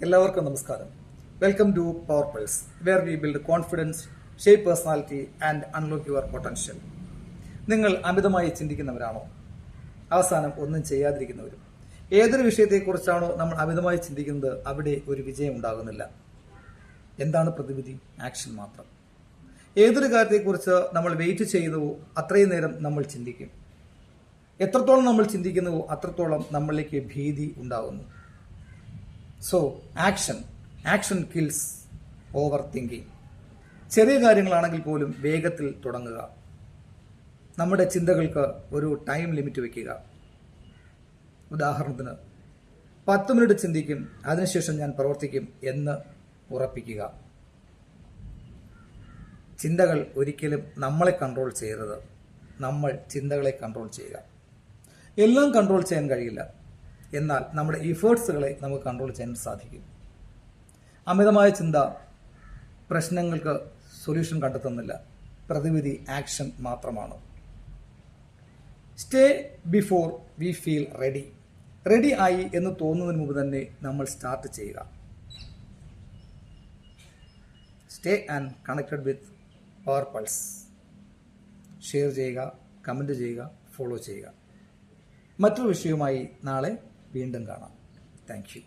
എല്ലാവർക്കും നമസ്കാരം. Welcome to Power Pulse, where we build confidence, shape personality and unlock your potential. നിങ്ങൾ അമിതമായി ചിന്തിക്കുന്നവരാണോ? അവസാനം ഒന്നും ചെയ്യാതിരിക്കുന്നവരും. ഏതൊരു വിഷയത്തെക്കുറിച്ചാണോ നമ്മൾ അമിതമായി ചിന്തിക്കുന്നത്, അവിടെ ഒരു വിജയം ഉണ്ടാകുന്നില്ല. എന്താണ് പ്രതിവിധി? ആക്ഷൻ മാത്രം. ഏതൊരു കാര്യത്തെക്കുറിച്ച് നമ്മൾ വെയിറ്റ് ചെയ്യുന്നുവോ അത്രയും നേരം നമ്മൾ ചിന്തിക്കും. എത്രത്തോളം നമ്മൾ ചിന്തിക്കുന്നുവോ അത്രത്തോളം നമ്മളിലേക്ക് ഭീതി ഉണ്ടാകുന്നു. So action kills over thinking. ചെറിയ കാര്യങ്ങളാണെങ്കിൽ പോലും വേഗത്തിൽ തുടങ്ങുക. നമ്മുടെ ചിന്തകൾക്ക് ഒരു ടൈം ലിമിറ്റ് വയ്ക്കുക. ഉദാഹരണത്തിന് 10 മിനിറ്റ് ചിന്തിക്കും, അതിനുശേഷം ഞാൻ പ്രവർത്തിക്കും എന്ന് ഉറപ്പിക്കുക. ചിന്തകൾ ഒരിക്കലും നമ്മളെ കൺട്രോൾ ചെയ്യരുത്. നമ്മൾ ചിന്തകളെ കൺട്രോൾ ചെയ്യുക. എല്ലാം കൺട്രോൾ ചെയ്യാൻ കഴിയില്ല, എന്നാൽ നമ്മുടെ ഇഫേർട്സുകളെ നമുക്ക് കൺട്രോൾ ചെയ്യാൻ സാധിക്കും. അമിതമായ ചിന്ത പ്രശ്നങ്ങൾക്ക് സൊല്യൂഷൻ കണ്ടെത്തുന്നില്ല. പ്രതിവിധി ആക്ഷൻ മാത്രമാണ്. Stay before we feel ready ആയി എന്ന് തോന്നുന്നതിന് മുമ്പ് തന്നെ നമ്മൾ സ്റ്റാർട്ട് ചെയ്യുക. Stay and connected with power pulse. Share ചെയ്യുക, കമൻറ്റ് ചെയ്യുക, ഫോളോ ചെയ്യുക. മറ്റൊരു വിഷയവുമായി നാളെ വീണ്ടും കാണാം. Thank you.